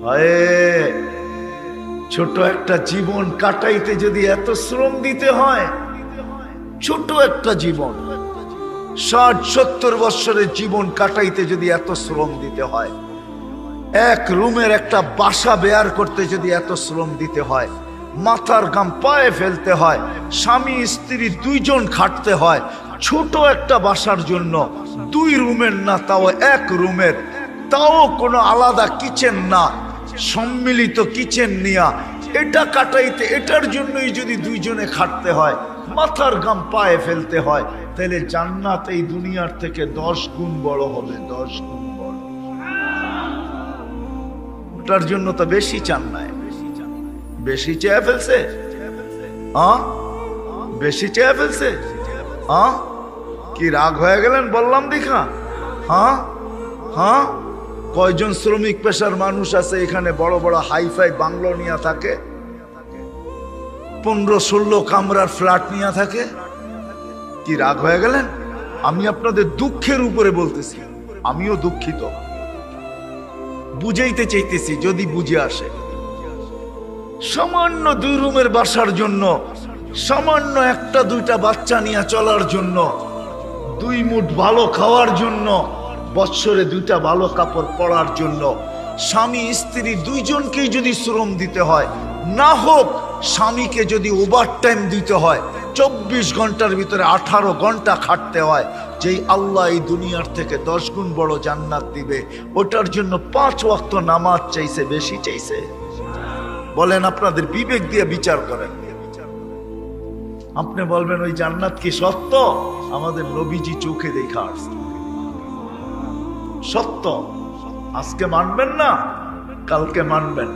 হায়, ছোট একটা জীবন কাটাইতে যদি এত শ্রম দিতে হয়, ছোট একটা জীবন 60-70 বছরের জীবন কাটাইতে যদি এত শ্রম দিতে হয়, এক রুমের একটা বাসা বেয়ার করতে যদি এত শ্রম দিতে হয়, মাথার ঘাম পায়ে ফেলতে হয়, স্বামী স্ত্রী দুইজন খাটতে হয় ছোট একটা বাসার জন্য, 2 রুমের না, তাও 1 রুমের, তাও কোনো আলাদা কিচেন না, সম্মিলিত কিচেন নিয়া এটা কাটাইতে, এটার জন্যই যদি দুইজনে খাটতে হয়, মাথার ঘাম পায়ে ফেলতে হয়, তাহলে জান্নাত এই দুনিয়ার থেকে 10 গুণ বড় হবে, 10 গুণ বড়। ওটার জন্য তো বেশি চান নাই, বেশি চেয়ে ফেলছে, বেশি চেয়ে ফেলছে। কি রাগ হয়ে গেলেন বললাম দেখা? কয়জন শ্রমিক পেশার মানুষ আছে এখানে বড় বড় হাইফাই বাংলো নিয়ে থাকে, 15-16 কামরার ফ্ল্যাট নিয়ে থাকে? কি রাগ হয়ে গেলেন? আমি আপনাদের দুঃখের উপরে বলতেছি, আমিও দুঃখিত, বুঝাইতে চাইতেছি যদি বুঝে আসে। সামান্য 2 রুমের বাসার জন্য, সামান্য 1-2টা বাচ্চা নিয়ে চলার জন্য, 2 মুঠ ভালো খাওয়ার জন্য, বৎসরে 2টা ভালো কাপড় পরার জন্য, স্বামী স্ত্রী দুইজনকেই যদি শ্রম দিতে হয়, না হোক স্বামীকে যদি ওভারটাইম দিতে হয়, 24 ঘন্টার ভিতরে 18 ঘন্টা খাটতে হয়, যেই আল্লাহ এই দুনিয়ার থেকে 10 গুণ বড় জান্নাত দিবে, ওটার জন্য 5 ওয়াক্ত নামাজ চাইছে, বেশি চাইছে? বলেন, আপনাদের বিবেক দিয়ে বিচার করেন। আপনি বলবেন ওই জান্নাত কি সত্য? আমাদের নবীজি চোখে দেখা আসছে, সত্য। আজকে মানবেন না, কালকে মানবেন,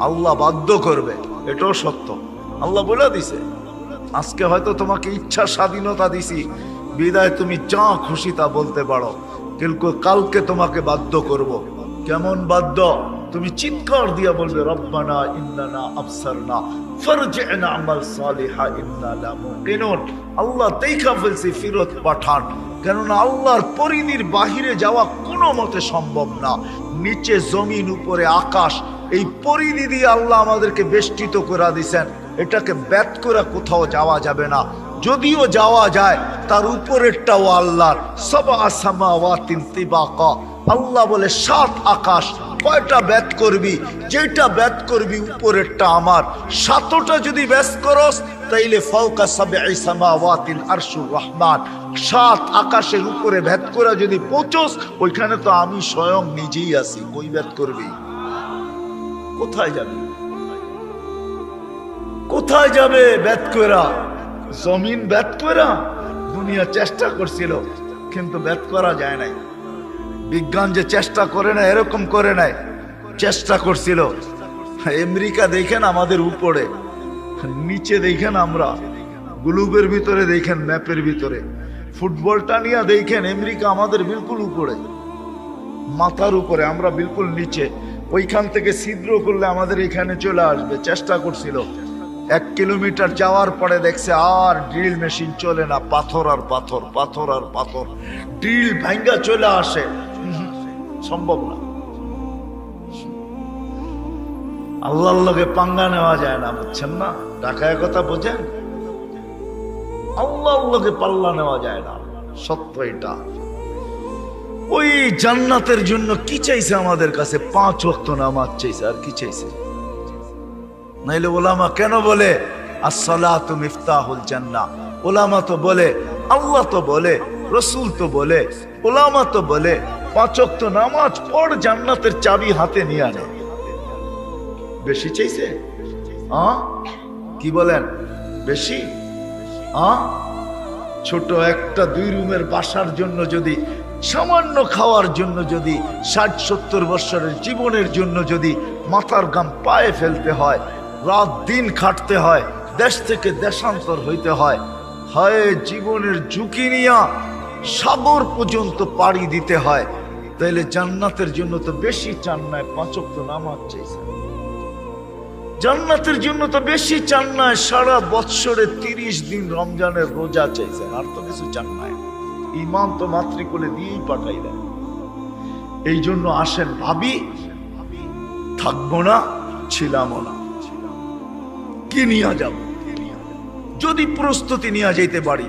আল্লাহ বাধ্য করবে, এটাও সত্য। আল্লাহ বলে দিছে, আজকে হয়তো তোমাকে ইচ্ছা স্বাধীনতা দিছি বিদায় তুমি যা খুশি তা বলতে পারো, কিন্তু কালকে তোমাকে বাধ্য করব। কেমন বাধ্য? তুমি চিৎকার দিয়া বলবে, রব্বানা ইন্নানা আবসারনা ফারজি'না আমাল সালিহা ইন্না লা মুকিনুন। আল্লাহ দেখা ফেলছে, ফিরত পাঠান। কেননা আল্লাহর পরিধির বাহিরে যাওয়া কোনো মতে সম্ভব না। নিচে জমিন, উপরে আকাশ, এই পরিধি দিয়ে আল্লাহ আমাদেরকে বেষ্টিত করে দিয়েছেন, এটাকে ব্যাত করে কোথাও যাওয়া যাবে না। যদিও যাওয়া যায়, তার উপরেরটাও আল্লাহর। সাবআ সামাওয়াতিন তিবাকা, আল্লাহ বলে 7 আকাশ। কয়টা ব্যাত করবি? যেটা ব্যাত করবি উপরেরটা আমার। 7টা যদি ব্যাস করস তাইলে ফাওকা সাবঈ সামাওয়াতিল আরশুর রহমান, 7 আকাশের উপরে ভেদ করে যদি পৌঁছস, ওইখানে তো আমি স্বয়ং নিজেই আছি। কই ব্যাত করবি? কোথায় যাবি? কোথায় যাবে ব্যাত করা? জমিন ব্যাত করা দুনিয়া চেষ্টা করছিল, কিন্তু ব্যাত করা যায় নাই। বিজ্ঞান যে চেষ্টা করে না এরকম করে নাই, চেষ্টা করছিল। আমেরিকা দেখেন আমাদের উপরে, নিচে দেখেন আমরা, গ্লোবের ভিতরে দেখেন, ম্যাপের ভিতরে। ফুটবলটা নিয়ে দেখেন, আমেরিকা আমাদের বিলকুল উপরে, মাথার উপরে, আমরা বিলকুল নিচে। ওইখান থেকে ছিদ্র করলে আমাদের এখানে চলে আসবে। চেষ্টা করছিল, 1 কিলোমিটার যাওয়ার পরে দেখছে আর ড্রিল মেশিন চলে না, পাথর আর পাথর, পাথর আর পাথর, ড্রিল ভাঙ্গা চলে আসে, সম্ভব না। আল্লাহর লগে পাঙ্গা নেওয়া যায় না, বুঝছেন না? ঢাকায় কথা বোঝেন, আল্লাহর লগে পাল্লা নেওয়া যায় না, সত্য এটা। ওই জান্নাতের জন্য কি চাইছে আমাদের কাছে? 5 ওয়াক্ত নামাজ চাইছে, আর কি চাইছে? নাইলে ওলামা কেন বলে আসসালাতু মিফতাহুল জান্নাহ? ওলামা তো বলে, আল্লাহ তো বলে, রসুল তো বলে, ওলামা তো বলে 5 ওয়াক্ত নামাজ পড়, জান্নাতের চাবি হাতে নিয়ে আনে। বেশি চাইছে? কি বলেন? বেশি? ছোট একটা 2 রুমের বাসার জন্য যদি, সামান্য খাওয়ার জন্য যদি, 60-70 বছরের জীবনের জন্য যদি মাথার ঘাম পায়ে ফেলতে হয়, রাত দিন খাটতে হয়, দেশ থেকে দেশান্তর হইতে হয়, হয় জীবনের ঝুঁকি নিয়ে সাগর পর্যন্ত পাড়ি দিতে হয়, তাইলে জান্নাতের জন্য তো বেশি চান নাই, 5 ওয়াক্ত নামাজ চাইছে। জান্নাতের জন্য তো বেশি চান নাই, সারা বৎসরে 30 দিন রমজানের রোজা চাইছেন, আর তো কিছু চান নাই। ইমান তো মাতৃকুলে দিয়েই পাঠাইলেন। এই জন্য আসেন ভাবি, থাকবো না, ছিলামও না। কি নিয়ে যাব? যদি প্রস্তুতি নিয়ে যাইতে পারি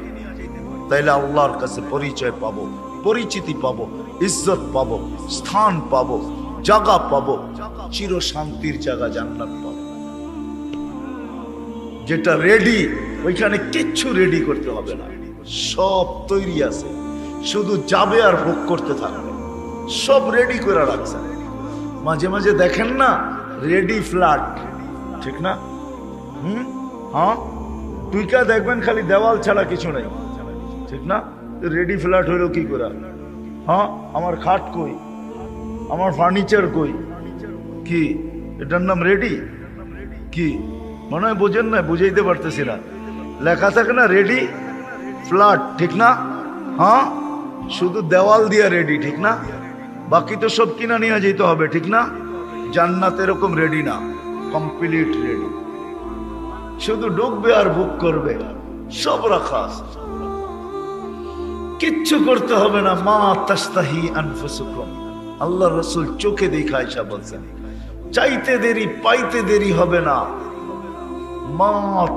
তাইলে আল্লাহর কাছে পরিচয় পাবো, পরিচিতি পাবো, ইজ্জত পাবো, স্থান পাবো, জায়গা পাবো, চির শান্তির জায়গা জান্নাত পাবো। যেটা রেডি, ওইখানে কিচ্ছু রেডি করতে হবে না, সব তৈরি আছে, শুধু যাবে আর ভোগ করতে থাকবে। সব রেডি করে রাখছে। মাঝে মাঝে দেখেন না রেডি ফ্ল্যাট, ঠিক না? হ্যাঁ, টুইকা দেখবেন খালি দেওয়াল ছাড়া কিছু নাই, ঠিক না? রেডি ফ্ল্যাট হইলো কি করে? হ্যাঁ, আমার খাট কই, আমার ফার্নিচার কই? কি এটার নাম রেডি? কি মনে হয় বোঝেন না? বুঝাইতে পারতেছি না। লেখা থাকে না রেডি ফ্ল্যাট, ঠিক না? হ্যাঁ, শুধু দেওয়াল দিয়া রেডি, ঠিক না? বাকি তো সব কিনা নিয়ে যেতে হবে, ঠিক না? জান্নাত এরকম রেডি না, কমপ্লিট রেডি, শুধু ঢুকবে আর বুক করবে, সব রাখা আছে, কিচ্ছু করতে হবে না। মা তাস্তাহি আনফুসুকুম, আল্লাহ রাসূল চোখে দেখা আয়েশা বলছেন, চাইতে দেরি পাইতে দেরি হবে না। মা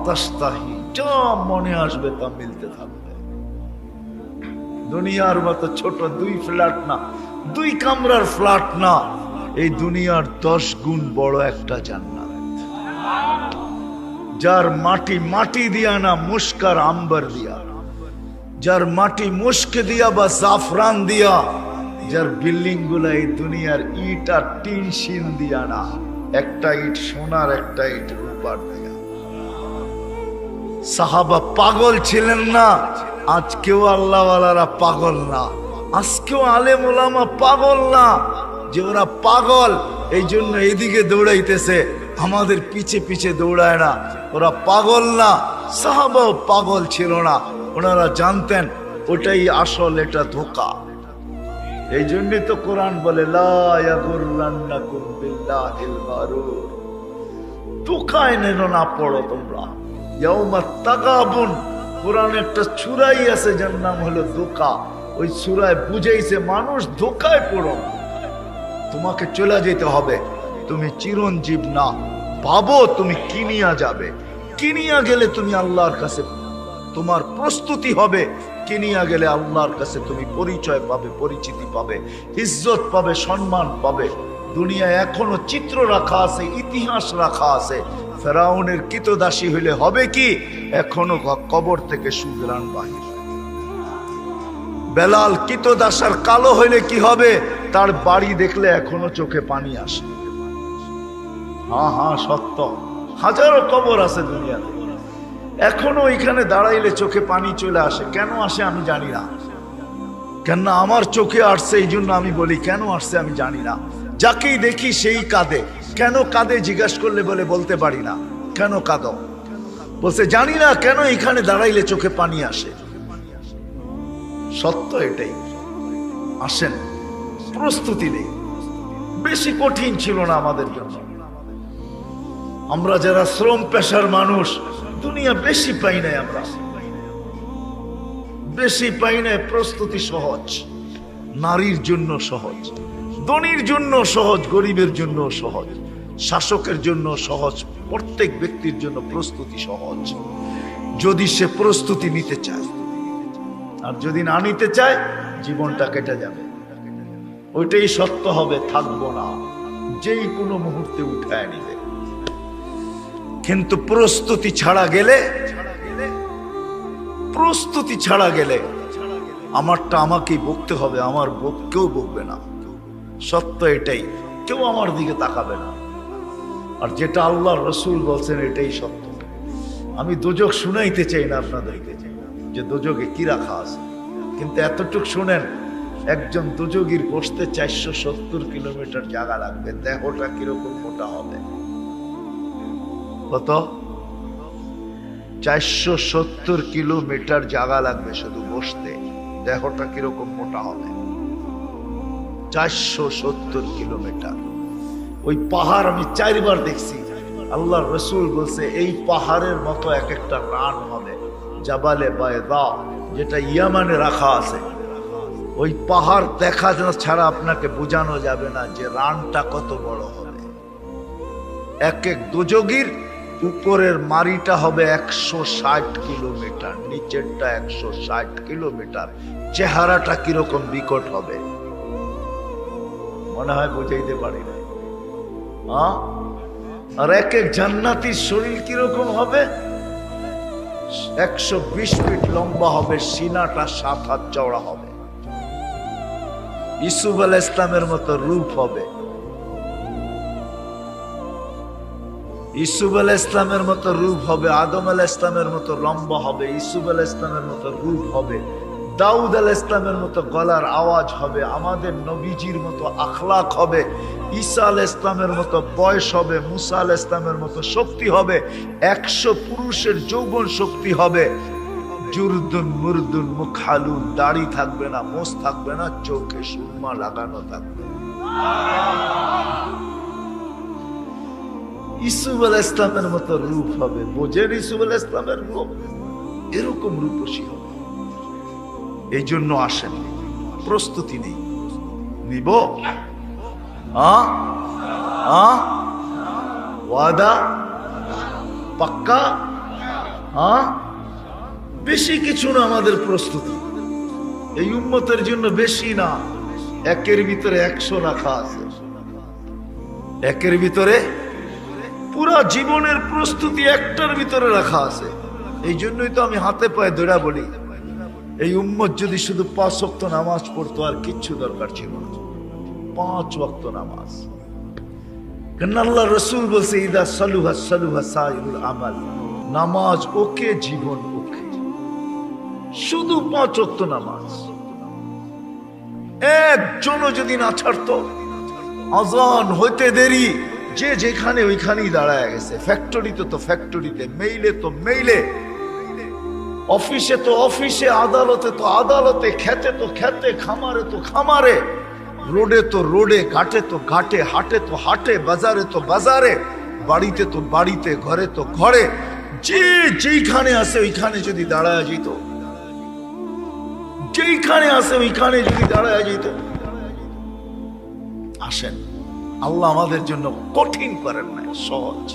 তাস্তাহি, যা মনে আসবে তা মিলতে থাকবে। দুনিয়ার মতো ছোট 2 ফ্ল্যাট না, 2 কামরার ফ্ল্যাট না, এই দুনিয়ার 10 গুণ বড় একটা জান্নাত, যার মাটি মাটি দিয়া না, মুস্কার আম্বার দিয়া, যার মাটি মুস্ক দিয়া বা জাফরান দিয়া, যার বিল্ডিং গুলা এই দুনিয়ার ইট আর টিন শিন দিয়া না, একটা ইট সোনার, একটা ইট রূপার দিয়া। সাহাবা পাগল ছিলেন না, আজকেও আল্লাহওয়ালারা পাগল না, আজকেও আলেম ওলামা পাগল না। যে ওরা পাগল এই জন্য এইদিকে দৌড়াইতেছে, আমাদের পিছে পিছে দৌড়ায় না। ওরা পাগল না, সাহাবাও পাগল ছিল না, ওনারা জানতেন ওটাই আসল, এটা ধোঁকা। এই জন্যই তো কোরআন বলে লা ইয়াগুররান্নাকুম বিল্লাহিল গারুর, ধোঁকায় নেন না পড়ো তোমরা। ইয়াউমাত তাগাবুন, কোরআনে একটা সূরাই আছে যার নাম হলো ধোঁকা। ওই সূরায় বুঝাইছে মানুষ ধোঁকায় পড়ো না, তোমাকে চলে যেতে হবে, তুমি চিরঞ্জীব না, ভাবো তুমি কিনিয়া যাবে, কিনিয়া গেলে তুমি আল্লাহর কাছে তোমার প্রস্তুতি হবে, কিনিয়া গেলে আল্লাহর কাছে তুমি পরিচয় পাবে, পরিচিতি পাবে, ইজ্জত পাবে, সম্মান পাবে। দুনিয়ায় এখনো চিত্র রাখা আছে, ইতিহাস রাখা আছে। ফেরাউনের কৃতদাসী হইলে হবে কি? এখনো কবর থেকে সুগ্রাণ বাহির। বেলাল কৃতদাসার কালো হইলে কি হবে? তার বাড়ি দেখলে এখনো চোখে পানি আসে। হ্যাঁ হ্যাঁ, সত্য, হাজারো কবর আছে দুনিয়াতে, এখনো এখানে দাঁড়াইলে চোখে পানি চলে আসে। কেন আসে আমি জানি না, কেন আমার চোখে আসছে এই জন্য আমি বলি, কেন আসছে আমি জানি না। যাকেই দেখি সেই কাঁদে। কেন কাঁদে জিজ্ঞাসা করলে বলে বলতে পারি না। কেন কাঁদো? বলছে জানি না কেন এখানে দাঁড়াইলে চোখে পানি আসে। সত্য এটাই, আসেন, প্রস্তুতি নেই। বেশি কঠিন ছিল না আমাদের জন্য। আমরা যারা শ্রম পেশার মানুষ, দুনিয়া বেশি পাই নাই, আমরা বেশি পাই নাই। প্রস্তুতি সহজ, নারীর জন্য সহজ, ধনীর জন্য সহজ, গরিবের জন্য সহজ, শাসকের জন্য সহজ, প্রত্যেক ব্যক্তির জন্য প্রস্তুতি সহজ, যদি সে প্রস্তুতি নিতে চায়। আর যদি না নিতে চায়, জীবনটা কেটে যাবে। ওইটাই সত্য হবে, থাকবো না, যেই কোনো মুহূর্তে উঠায় নিবে। কিন্তু প্রস্তুতি ছাড়া গেলে, প্রস্তুতি ছাড়া গেলে আমারটা আমাকেই বকতে হবে, আমার কেউ বকবে না। সত্য এটাই, কেউ আমার দিকে তাকাবে না। আর যেটা আল্লাহর রাসূল বলছেন এটাই সত্য। আমি দোজখ শুনাইতে চাই না আপনাদেরকে যে দোজখে কি রাখা আছে, কিন্তু এতটুক শুনেন, একজন দোজখীর বসতে 470 কিলোমিটার জায়গা লাগবে। দেহটা কিরকম মোটা হবে? কত? 470 কিলোমিটার জায়গা লাগবে শুধু বসতে। দেহটা কিরকম মোটা হবে? 470 কিলোমিটার। ওই পাহাড় আমি 4 বার দেখছি। আল্লাহর রাসূল বলছে এই পাহাড়ের মতো এক একটা রান হবে, জাবালে বায়দা, যেটা ইয়ামানে রাখা আছে। ওই পাহাড় দেখা ছাড়া আপনাকে বোঝানো যাবে না যে রানটা কত বড় হবে। এক এক দোজগীর উপরের মারিটা হবে 160 কিলোমিটার, নিচেরটা 160 কিলোমিটার। চেহারাটা কিরকম বিকট হবে মনে হয় বুঝাইতে পারি না। আর এক এক জান্নাতীর শরীর কিরকম হবে? 120 ফিট লম্বা হবে, সিনাটা 7 হাত চওড়া হবে। ইসুফ আলাইহিস ইসলামের মতো রূপ হবে, ইসুফ আলাইহিস ইসলামের মতো রূপ হবে। আদম আলাইহিস ইসলামের মতো লম্বা হবে, ইসুফ আলাইহিস ইসলামের মতো রূপ হবে। দাউদ আলাইহিস ইসলামের মতো গলার আওয়াজ হবে, আমাদের নবীজির মতো আখলাক হবে। ঈসা আলাইহিস ইসলামের মতো বয়স হবে, মুসা আলাইহিস ইসলামের মতো শক্তি হবে। 100 পুরুষের যৌবন শক্তি হবে। জুরদুন মুরদুন মুখালুন, দাড়ি থাকবে না, মোছ থাকবে না, চোখে সুরমা লাগানো থাকবে। ইসুফ আলাইহিস ইসলামের মতো রূপ হবে। বোঝেন ইসুফ আলাইহিস ইসলামের রূপ? এরকম রূপসী হবে। এই জন্য আসেন, প্রস্তুতি নেই, নিব ওয়াদা পাক্কা। বেশি কিছু না আমাদের প্রস্তুতি, এই উম্মতের জন্য বেশি না। একের ভিতরে 100 রাখা আছে, একের ভিতরে পুরা জীবনের প্রস্তুতি একটার ভিতরে রাখা আছে। এই জন্যই তো আমি হাতে পায়ে দৌড়া বলি, এই উম্মত যদি শুধু 5 ওয়াক্ত নামাজ পড়তো আর কিচ্ছু দরকার ছিল না। 5 ওয়াক্ত নামাজ, কেন আল্লাহ রসুল বলছে ইদা সালুহা সালুহা সাইরুল আমাল, নামাজ ওকে, জীবন ওকে। শুধু 5 ওয়াক্ত নামাজ একজনও যদি না ছাড়তো, আজান হইতে দেরি যে যেখানে ওইখানেই দাঁড়ায় গেছে। ফ্যাক্টরিতে তো ফ্যাক্টরিতে, মেইলে তো মেইলে, অফিসে তো অফিসে, আদালতে তো আদালতে, খেতে তো খেতে, খামারে তো খামারে, রোডে তো রোডে, ঘাটে তো ঘাটে, হাটে তো হাটে, বাজারে তো বাজারে, বাড়িতে তো বাড়িতে, ঘরে তো ঘরে, যে যেইখানে আছে ওইখানে যদি দাঁড়ায় যেত, যেইখানে আছে ওইখানে যদি দাঁড়ায় যেত। আসেন, আল্লাহ আমাদের জন্য কঠিন করেন না, সহজ।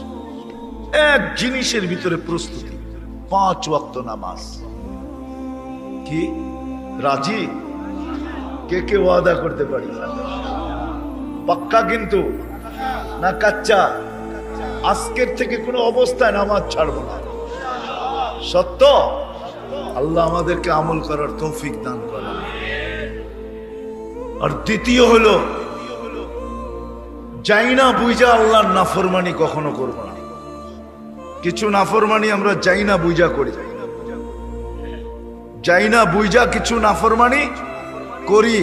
এক জিনিসের ভিতরে প্রস্তুতি, 5 ওয়াক্ত নামাজ। কি রাজি? কে কে ওয়াদা করতে পারি? পাক্কা কিন্তু না কাচ্চা? আজকের থেকে কোনো অবস্থায় নামাজ ছাড়বো না। সত্য? আল্লাহ আমাদেরকে আমল করার তৌফিক দান করেন। আর দ্বিতীয় হলো, যাই না বুঝা আল্লাহর নাফরমানি কখনো করবো না। কিছু নাফরমানি আমরা যাই না বুঝা করি, যাই না বুঝা কিছু নাফরমানি করি।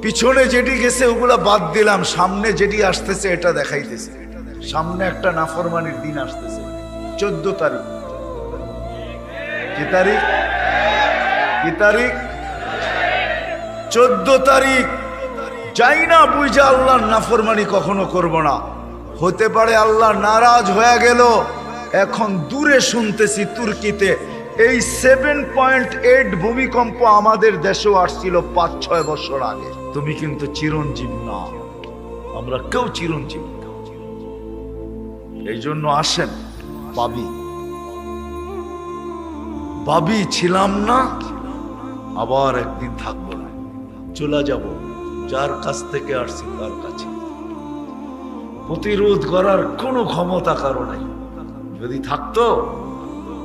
পিছনে যেটি গেছে ওগুলা বাদ দিলাম, সামনে যেটি আসতেছে এটা দেখাইতেছে। সামনে একটা নাফরমানির দিন আসতেছে, 14 তারিখ। কি তারিখ? কি তারিখ? 14 তারিখ। যাই না বুঝা আল্লাহর নাফরমানি কখনো করব না। হতে পারে আল্লাহ নারাজ হয়ে গেল। এখন দূরে শুনতেছি তুর্কিতে এই 7.8 ভূমিকম্প আমাদের দেশেও আসছিল 5-6 বছর আগে। তুমি কিন্তু চিরঞ্জীব না, আমরা কেউ চিরঞ্জীব না। এই জন্য আসেন, ভাবি ছিলাম না, আবার একদিন থাকবো না, চলে যাব। যার কাছ থেকে আসছি তার কাছে। প্রতিরোধ করার কোনো ক্ষমতা কারো নাই। যদি থাকতো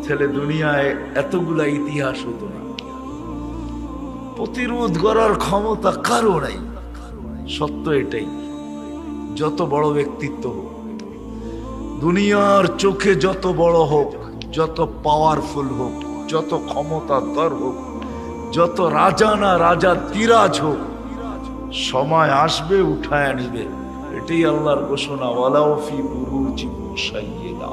তাহলে দুনিয়ায় এতগুলা ইতিহাস হতো না। প্রতিরোধ করার ক্ষমতা কারো নাই, সত্য এটাই। যত বড় ব্যক্তিত্ব হোক, দুনিয়ার চোখে যত বড় হোক, যত পাওয়ারফুল হোক, যত ক্ষমতাধর হোক, যত রাজা না রাজা তিরাজ হোক, সময় আসবে উঠায় নিবে। এটাই আল্লাহর ঘোষণা, ওয়ালাউ ফি বুরুজিন মুশাইয়্যিদা।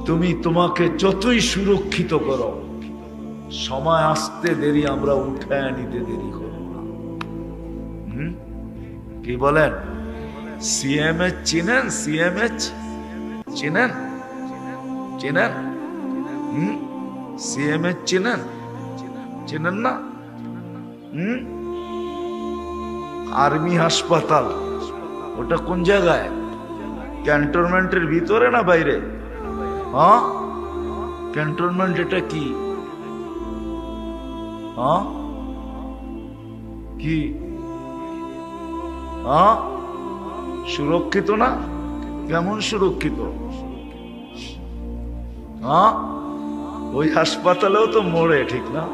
তুমি তোমাকে যতই সুরক্ষিত করো, সময় আসতে দেরি, আমরা উঠায় নিতে দেরি করব না। কি বলেন? সিএমএইচ চিনেন? সিএমএইচ চিনেন? চিনেন? সিএমএইচ চিনেন? চিনেন না? আর্মি হাসপাতাল, ওটা কোন জায়গায়? ক্যান্টনমেন্টের ভিতরে না বাইরে? হ্যাঁ, ক্যান্টনমেন্ট এটা কি? হ্যাঁ, কি? হ্যাঁ, সুরক্ষিত না? কেমন সুরক্ষিত? হ্যাঁ, ওই হাসপাতালেও তো মরে, ঠিক না?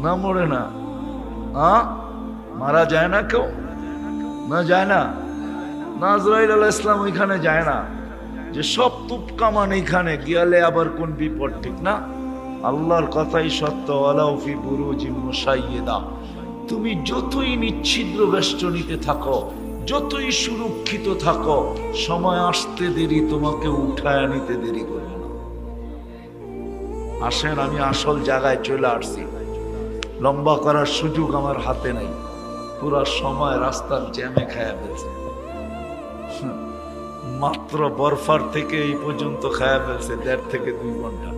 না মরে না? হ্যাঁ, মারা যায় না কেউ? না যায় না? আজরাইল আলাইহিস সালাম ওইখানে যায় না, যে সব তুপ কামান এইখানে গিয়ালে আবার কোন বিপদ, ঠিক না? আল্লাহর কথাই সত্য, ওয়ালাউ ফি বুরুজিম মুশাইয়্যিদা। তুমি যতই নিচ্ছিদ্র বেষ্টনীতে থাকো, যতই সুরক্ষিত থাকো, সময় আসতে দেরি, তোমাকে উঠায় নিতে দেরি করবে না। আসেন, আমি আসল জায়গায় চলে আসছি। লম্বা করার সুযোগ আমার হাতে নাই, পুরা সময় রাস্তার জ্যামে খায়া ফেলছে। মাত্র বরফার থেকে এই পর্যন্ত খায়া ফেলছে 1.5 থেকে 2 ঘন্টা।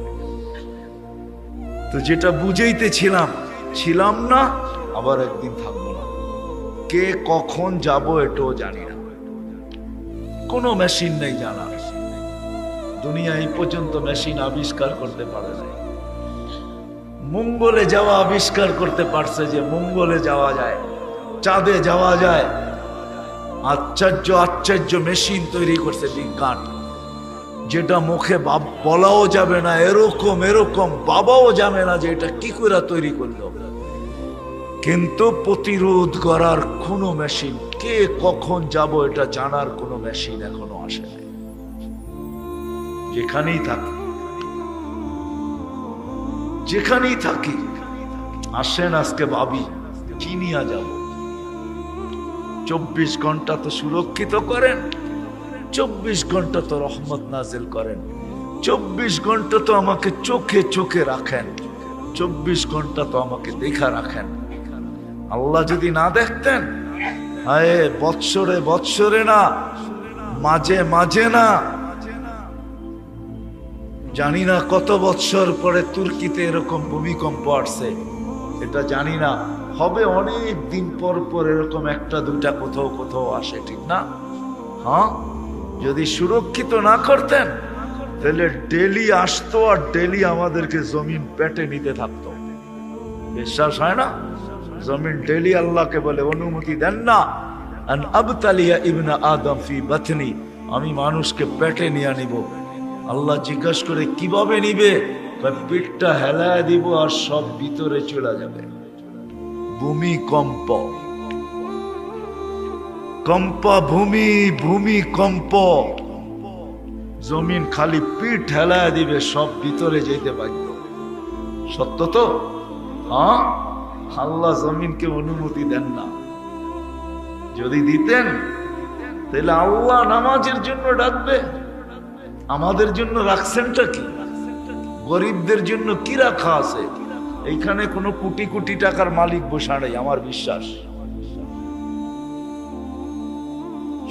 তো যেটা বুঝাইতেছিলাম, ছিলাম না, আবার একদিন থাকবো না। কে কখন যাব এটাও জানি না, কোনো মেশিন নেই জানা। দুনিয়া এই পর্যন্ত মেশিন আবিষ্কার করতে পারে নাই। মঙ্গলে যাওয়া আবিষ্কার করতে পারছে, যে মঙ্গলে যাওয়া যায়, চাঁদে যাওয়া যায়। আশ্চর্য আশ্চর্য মেশিন তৈরি করছে বিজ্ঞান, যেটা মুখে বলাও যাবে না, এরকম এরকম বাবাও যাবে না যে এটা কি করে তৈরি করলো। কিন্তু প্রতিরোধ করার কোনো মেশিন, কে কখন যাব এটা জানার কোনো মেশিন এখনো আসে নাই। যেখানেই থাকি, যেখানেই থাকি, আসেন আজকে ভাবি কি নিয়ে যাব। 24 ঘন্টা তো সুরক্ষিত করেন, 24 ঘন্টা তো রহমত নাজিল করেন, 24 ঘন্টা তো আমাকে চোখে চোখে রাখেন, 24 ঘন্টা তো আমাকে দেখা রাখেন। আল্লাহ যদি না দেখতেন, হায় বৎসরে বৎসরে না, মাঝে মাঝে না, জানি না কত বৎসর পরে তুর্কিতে এরকম ভূমিকম্প আসছে, এটা জানি না, হবে অনেক দিন পর পর এরকম একটা দুইটা কোথাও কোথাও আসে, ঠিক না? হ্যাঁ, যদি সুরক্ষিত না করতেন তাহলে ডেলি আসতো আর ডেলি আমাদেরকে জমিন পেটে নিতে থাকতো। বিশ্বাস হয় না? জমিন ডেলি আল্লাহকে বলে, অনুমতি দেন না, আন আবতালিয়া ইবনা আদম ফি বাতনি, আমি মানুষকে পেটে নিয়ে নিব। আল্লাহ জিজ্ঞাসা করে কিভাবে নিবে? পিঠটা হেলায় দিব আর সব ভিতরে চলে যাবে। ভূমিকম্প, কম্পা ভূমি, ভূমিকম্প, জমিন খালি পিঠ হেলায় দিবে, সব ভিতরে যেতে বাধ্য। সত্য তো? হ্যাঁ, আল্লাহ জমিনকে অনুমতি দেন না। যদি দিতেন তাহলে আল্লাহ নামাজের জন্য ডাকবে। আমাদের জন্য রাখছেনটা কি? গরিবদের জন্য কি রাখা আছে? এইখানে কোনো কোটি কোটি টাকার মালিক বসা নেই, আমার বিশ্বাস।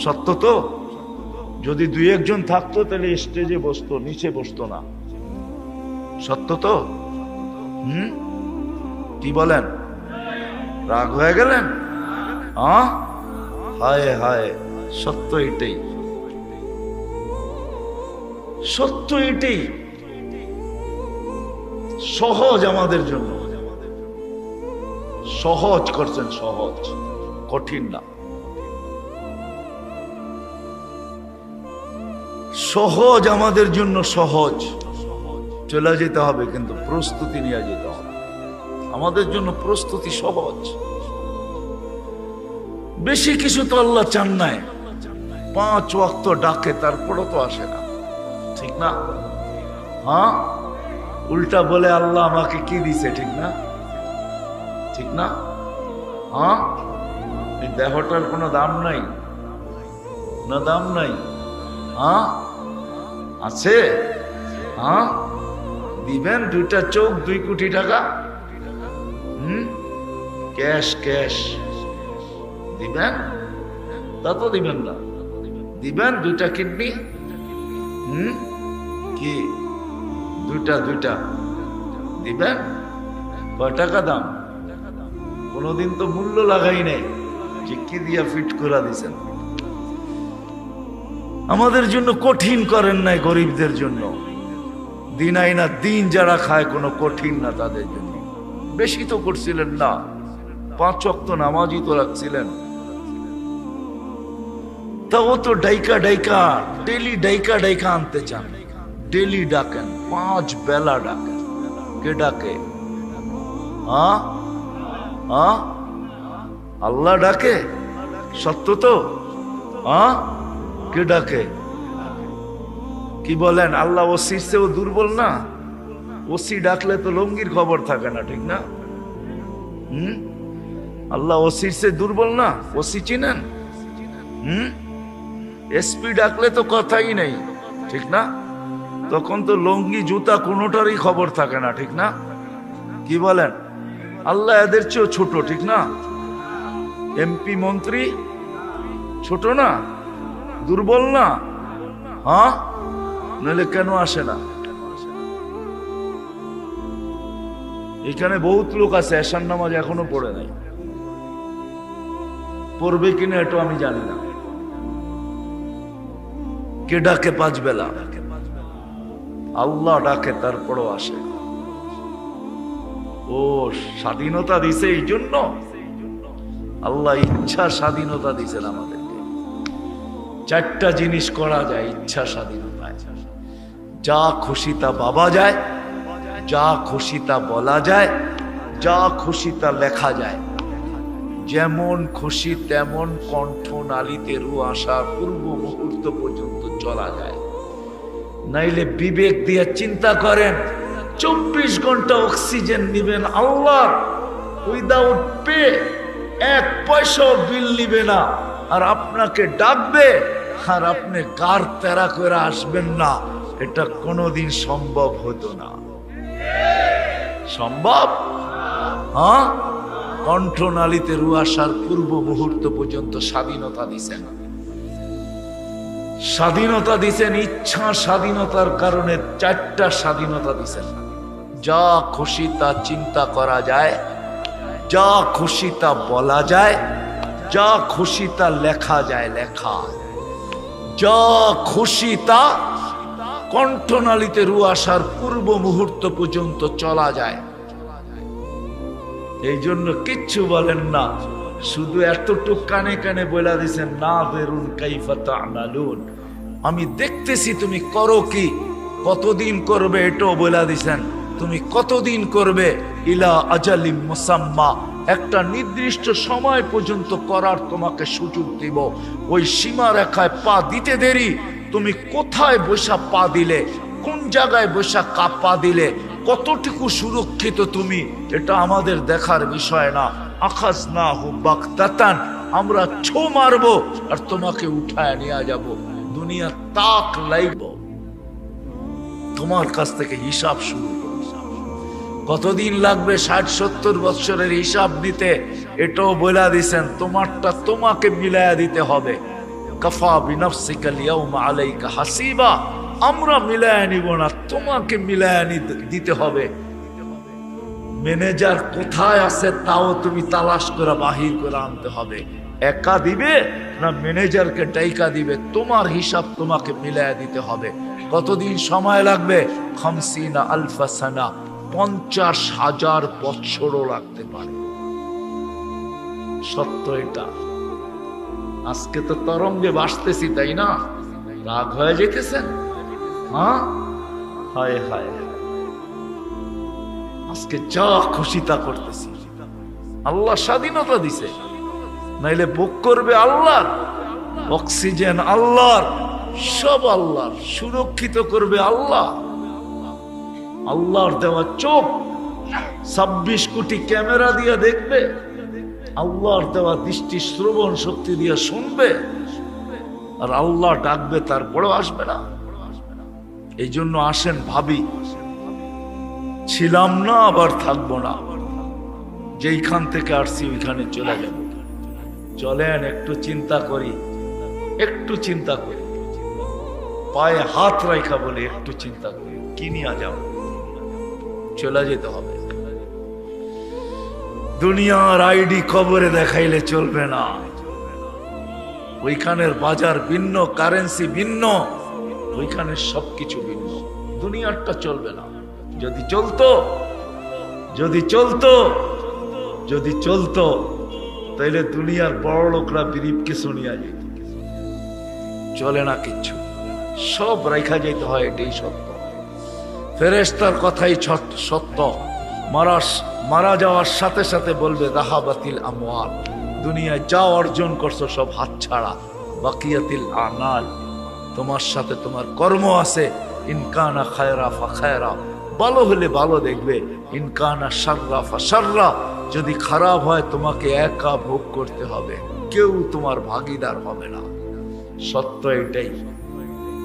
সত্য তো? যদি 2-1 জন থাকতো তাহলে স্টেজে বসতো, নিচে বসতো না। সত্য তো? কি বলেন? রাগ হয়ে গেলেন? হায় হায়, সত্য এটাই, সত্য এটাই। সহজ আমাদের জন্য, সহজ করছেন, সহজ, কঠিন না। সহজ আমাদের জন্য, সহজ। চলে যেতে হবে কিন্তু প্রস্তুতি নিয়ে যেতে হবে। আমাদের জন্য প্রস্তুতি সহজ। বেশি কিছু তো আল্লাহ চান নাই। 5 ওয়াক্ত ডাকে, তারপরও তো আসে না, ঠিক না? হ্যাঁ, উল্টা বলে আল্লাহ আমাকে কি দিছে, ঠিক না? ঠিক না? হ্যাঁ, এই দেহটার কোনো দাম নাই না? দাম নাই? হ্যাঁ, আছে। হ্যাঁ, দিবেন 2টা চোখ, 2 কোটি টাকা, ক্যাশ ক্যাশ দিবেন? তা তো দিবেন না। দিবেন 2টা কিডনি, কি 2টা দিবেন? কয় টাকা দাম? কোনদিন তো মূল্য লাগাই নাই, যে কি দিয়া ফিট করে দিছেন। আমাদের জন্য কঠিন করেন নাই, গরিবদের জন্য। দিন আইনা দিন যারা খায় কোনো কঠিন না তাদের জন্য। বেশি তো করছিলেন না, 5 ওয়াক্ত নামাজই তো রাখছিলেন। তা ও তো ডাইকা ডাইকা ডেলি ডাইকা ডাইকা আনতে চান, ডেলি ডাকেন, 5 বেলা ডাকেন। কে ডাকে? আল্লাহ ডাকে, সত্য তো? কে ডাকে? কি বলেন? আল্লাহ ওসির চেয়েও দুর্বল না? ওসি ডাকলে তো লঙ্গির খবর থাকে না, ঠিক না? আল্লাহ ওসির চেয়ে দুর্বল না? ওসি চিনেন? এসপি ডাকলে তো কথাই নেই, ঠিক না? তখন তো লঙ্গি জুতা কোনোটারই খবর থাকে না, ঠিক না? কি বলেন? আল্লাহ এদের চেয়েও ছোট, ঠিক না? এমপি মন্ত্রী ছোট না? দুর্বল না? নইলে কেন আসে না? এখানে বহুত লোক আছে এশার নামাজ এখনো পড়ে নাই, পড়বে কিনা এটা আমি জানি না। কে ডাকে 5 বেলা? আল্লাহ ডাকে, তারপরও আসে। ও স্বাধীনতা দিছে এই জন্য। আল্লাহ ইচ্ছা স্বাধীনতা দিছেন আমাদেরকে। 4টা জিনিস করা যায় ইচ্ছা স্বাধীনতায়। যা খুশি তা ভাবা যায়, যা খুশি তা বলা যায়, যা খুশি তা লেখা যায়। যেমন খুশি তেমন কণ্ঠনালীতে রু আসার পূর্ব মুহূর্ত পর্যন্ত চলা যায়। নাইলে বিবেক দিয়ে চিন্তা করেন, 24 ঘন্টা অক্সিজেন নিবেন আল্লাহর, উইদাউট পে, 1 পয়সাও বিল নিবে না, আর আপনাকে ডাকবে, আর আপনি গার তেরা করে আসবেন না। এটা কোনোদিন সম্ভব হতো না। সম্ভব? কণ্ঠনালীতে রু আসার পূর্ব মুহূর্ত পর্যন্ত স্বাধীনতা দিছেন। স্বাধীনতা দিছেন, ইচ্ছা স্বাধীনতার কারণে 4টা স্বাধীনতা দিছেন। যা খুশি তা চিন্তা করা যায়, যা খুশি তা বলা যায়, যা খুশি তা লেখা যায়, লেখা, যা খুশি তা কণ্ঠনালীতে রু আসার পূর্ব মুহূর্ত পর্যন্ত চলা যায়। এই জন্য কিচ্ছু বলেন না, শুধু এতটুক কানে কানে বলে দিছেন, না বেরুন কাইফা তা'মালুন, আমি দেখতেছি তুমি করো কি, কতদিন করবে এটাও বলে দিছেন। তুমি কতদিন করবে? ইলা আজালিম মুসাম্মা, একটা নির্দিষ্ট সময় পর্যন্ত করার তোমাকে সুযোগ দিব। ওই সীমা রেখায় পা দিতে দেরি, তুমি কোথায় বসা পা দিলে, কোন জায়গায় বসা পা দিলে, কতটুকু সুরক্ষিত তুমি, এটা আমাদের দেখার বিষয় না। আখাযনাহু বাগতাতান, আমরা ছো মারবো আর তোমাকে উঠায় নিয়ে যাব। দুনিয়া তাক লাইব, তোমার কাছ থেকে হিসাব শুরু। কতদিন লাগবে 60-70 বছরের হিসাব দিতে, এটাও বলে দিছেন। তোমারটা তোমাকে মিলায়া দিতে হবে। কাফা বিনাফসিকা আল-ইয়াওমা আলাইকা হাসিবা, আমরা মিলায়া নিব না, তোমাকে মিলায়া দিতে হবে। ম্যানেজার কোথায় আছে তাও তুমি তালাশ করে বাহির করে আনতে হবে। একা দিবে না ম্যানেজারকে ডাইকা দিবে, তোমার হিসাব তোমাকে মিলায়া দিতে হবে। কতদিন সময় লাগবে? 50 আলফা সানা, 50,000 বছরও লাগতে পারে। সত্য এটা। আজকে তো তরঙ্গে ভাসতেছি, তাই না? রাগ হয়ে যেতেছেন? হায় হায়, আজকে যা খুশি তা করতেছি। আল্লাহ স্বাধীনতা দিছে, নাইলে বুক করবে আল্লাহ, অক্সিজেন আল্লাহর, সব আল্লাহর, সুরক্ষিত করবে আল্লাহ। আল্লাহর দেওয়া চোখ 26 কোটি ক্যামেরা দিয়ে দেখবে, আল্লাহর দেওয়া দৃষ্টি শ্রবণ শক্তি দিয়ে শুনবে, আর আল্লাহ ডাকবে, তারপরেও আসবে না। এই জন্য আসেন ভাবি, ছিলাম না আবার থাকবো না, যেইখান থেকে আসছি ওইখানে চলে যাব। চলেন একটু চিন্তা করি, একটু চিন্তা করি, পায়ে হাত রাখা বলে একটু চিন্তা করি, কি নিয়ে যাও, চলে যেতে হবে। দুনিয়ার আইডি কবরে দেখাইলে চলবে না, ওইখানের বাজার ভিন্ন, কারেন্সি ভিন্ন, ওইখানে সবকিছু ভিন্ন। দুনিয়ারটা চলবে না। যদি চলতো যদি চলতো যদি চলতো তাইলে দুনিয়ার বড় লোকরা বিরিপকে শুনিয়া যেত। চলে না কিচ্ছু, সব রেখা যেতে হয়, এটাই সত্য। ফেরেশতার কথাই সত্য। মারা যাওয়ার সাথে সাথে বলবে যাহাবাতিল আমওয়াল, দুনিয়ায় যা অর্জন করছো সব হাতছাড়া। বাকিয়াতিল আমাল, তোমার সাথে তোমার কর্ম আছে। ইনকানা খায়রা ফা খায়রা, ভালো হলে ভালো দেখবে। ইনকানা শাররা ফা শাররা, যদি খারাপ হয় তোমাকে একা ভোগ করতে হবে, কেউ তোমার ভাগীদার হবে না। সত্য এটাই।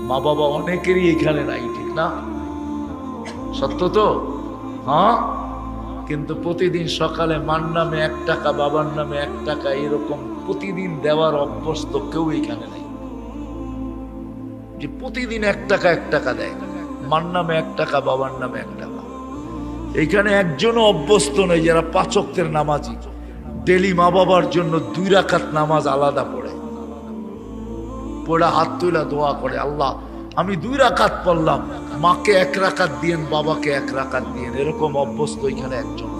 মা বাবা অনেকেরই এখানে নাই, ঠিক না? সত্য তো, হ্যাঁ। কিন্তু প্রতিদিন সকালে মার নামে 1 টাকা, বাবার নামে 1 টাকা, এরকম প্রতিদিন দেওয়ার অভ্যস্ত কেউ এখানে নাই। যে প্রতিদিন 1 টাকা 1 টাকা দেয়, মার নামে 1 টাকা, বাবার নামে 1 টাকা। এখানে একজনও অভ্যস্ত নেই যারা 5 ওয়াক্তের নামাজি, ডেলি মা বাবার জন্য 2 রাকাত নামাজ আলাদা পড়ে হাত তুলা দোয়া করে, আল্লাহ আমি 2 রাকাত পড়লাম, মাকে 1 রাকাত দিয়েন, বাবাকে 1 রাকাত দিয়েন। এরকম অভ্যস্ত এখানে একজন।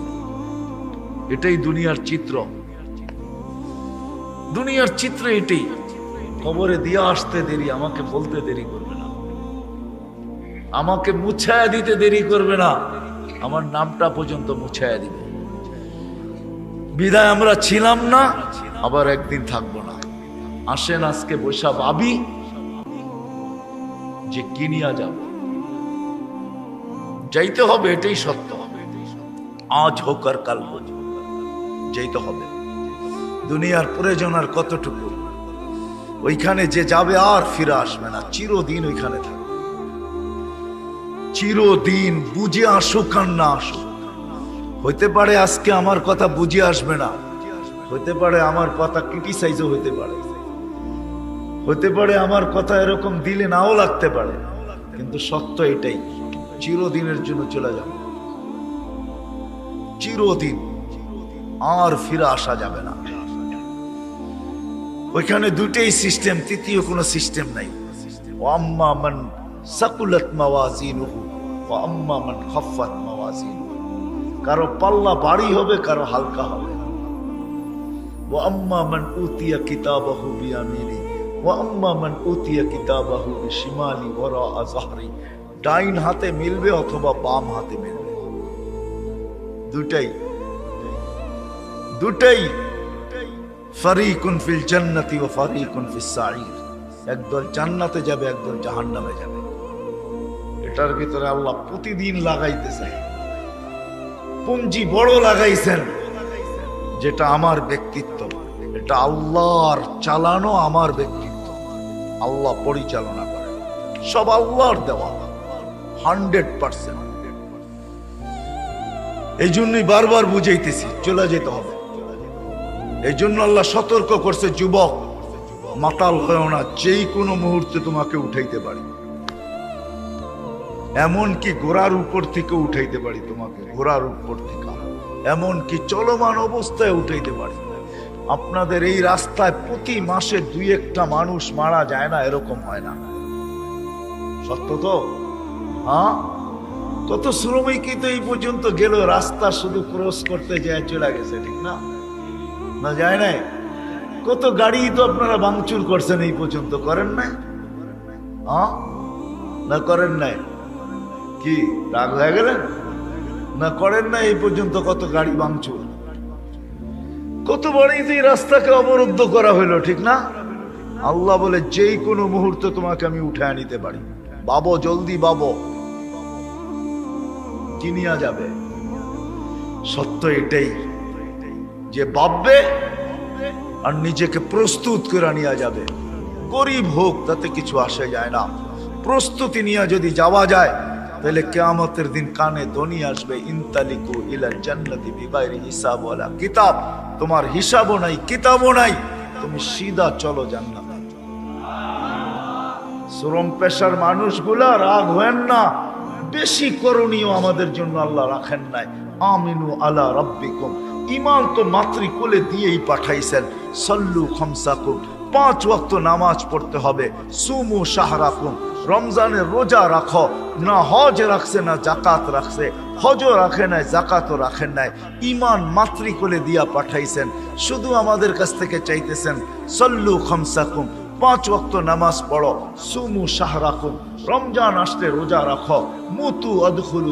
এটাই দুনিয়ার চিত্র। দুনিয়ার চিত্র এটাই। কবরে দিয়ে আসতে দেরি, আমাকে বলতে দেরি করবে না, আমাকে মুছায়া দিতে দেরি করবে না, আমার নামটা পর্যন্ত মুছায়া দিবে। বিদায় আমরা ছিলাম না, আবার একদিন থাকবো না। আসেন আজকে বৈশা ভাবি যে কিনিয়া যাব, যাইতে হবে, এটাই সত্য। আজ হোক আর কাল হোক, যাইতে হবে। দুনিয়ার প্রয়োজন আর কতটুকু? ওইখানে যে যাবে আর ফিরে আসবে না, চিরদিন ওইখানে থাকবে, চিরদিন। বুঝে আসুক আর না আসুক, হইতে পারে আজকে আমার কথা বুঝে আসবে না, হইতে পারে আমার কথা ক্রিটিসাইজও হইতে পারে, হতে পারে আমার কথা এরকম দিলে নাও লাগতে পারে, কিন্তু সত্য এটাই, চিরদিনের জন্য চলে যাবে, চিরদিন, আর ফিরে আসা যাবে না। ওইখানে 2টাই সিস্টেম, তৃতীয় কোনো সিস্টেম নাই। আম্মা মান সাকুলাত মাওয়াজিনুহু ওয়া আম্মা মান খাফফাত মাওয়াজিনুহু, কারো পাল্লা ভারী হবে, কারো হালকা হবে। ওয়া আম্মা মান উতিয়া কিতাবাহু বিয়ামিনি ওয়া আম্মা মান উতিয়া কিতাবাহু বিশিমালি ওয়ারা যাহরি, ডাইন হাতে মিলবে অথবা বাম হাতে মিলবে, দুটাই। ফারিকুন ফিল জান্নাতি ওয়া ফারিকুন ফিস সাঈর, একদল জান্নাতে যাবে, একদল জাহান্নামে যাবে। এটার ভিতরে আল্লাহ প্রতিদিন লাগাইতেছে পুঞ্জি, বড় লাগাইছেন, যেটা আমার ব্যক্তিত্ব, এটা আল্লাহর চালানো, আমার ব্যক্তিত্ব। আল্লাহ পরিচালনা করে, সব আল্লাহর দেওয়া, 100%। এই জন্যই বারবার বুঝাইতেছি, চলে যেতে হবে। এই জন্য আল্লাহ সতর্ক করছে, যুবক মাতাল হয়েও না, যেই কোনো মুহূর্তে তোমাকে উঠাইতে পারি। এমন কি ঘোড়ার উপর থেকে উঠাইতে পারি তোমাকে, ঘোড়ার উপর থেকে, এমন কি চলমান অবস্থায় উঠাইতে পারি। আপনাদের এই রাস্তায় প্রতি মাসে 2-1টা মানুষ মারা যায় না, এরকম হয় না? সত্য তো, হ্যাঁ। কত শ্রমিকই তো এই পর্যন্ত গেল, রাস্তা শুধু ক্রস করতে যায় চলে গেছে, ঠিক না? না যায় নাই? কত গাড়ি তো আপনারা ভাঙচুর করছেন এই পর্যন্ত, করেন নাই? হ্যাঁ না করেন নাই? কি রাগ হয়ে গেলেন? না করেন না? এই পর্যন্ত কত গাড়ি ভাঙচুর, কত বাড়িতে রাস্তাকে অবরুদ্ধ করা হইলো, ঠিক না? আল্লাহ বলে যেই কোনো মুহূর্তে তোমাকে আমি উঠায় নিতে পারি, বাবো, জলদি বাবো, কিনিয়া যাবে। সত্য এটাই যে ভাববে আর নিজেকে প্রস্তুত করে নিয়ে যাবে। গরিব হোক তাতে কিছু আসে যায় না, প্রস্তুতি নিয়ে যদি যাওয়া যায় তাহলে কিয়ামতের দিন কানে ধ্বনি আসবে, ইনতালিকু ইলাল জান্নাতি বিগাইরি হিসাব ওয়ালা কিতাব, তোমার হিসাবও নাই, কিতাবও নাই, তুমি সিধা চলো জান্নাতে। শ্রম পেশার মানুষগুলা রাগ হয়েন না, বেশি করণীয় আমাদের জন্য আল্লাহ রাখেন নাই। আমিনু আলা রাব্বিকুম, ঈমান তো মাতৃ কোলে দিয়েই পাঠাইছেন। সাল্লু খামসাকুম, 5 ওয়াক্ত নামাজ পড়তে হবে। সুমু শাহরাকুম, রমজানের রোজা রাখো। না হজ রাখছে না জাকাত রাখছে, হজও রাখে নাই জাকাতও রাখেন নাই, ইমান মাতৃকুলে দিয়া পাঠাইছেন, শুধু আমাদের কাছ থেকে চাইতেছেন সল্লু খামসাকুম, 5 ওয়াক্ত নামাজ পড়ো। সুমু শাহরাকুম, রমজান আসলে রোজা রাখো। মুতু আদখুলু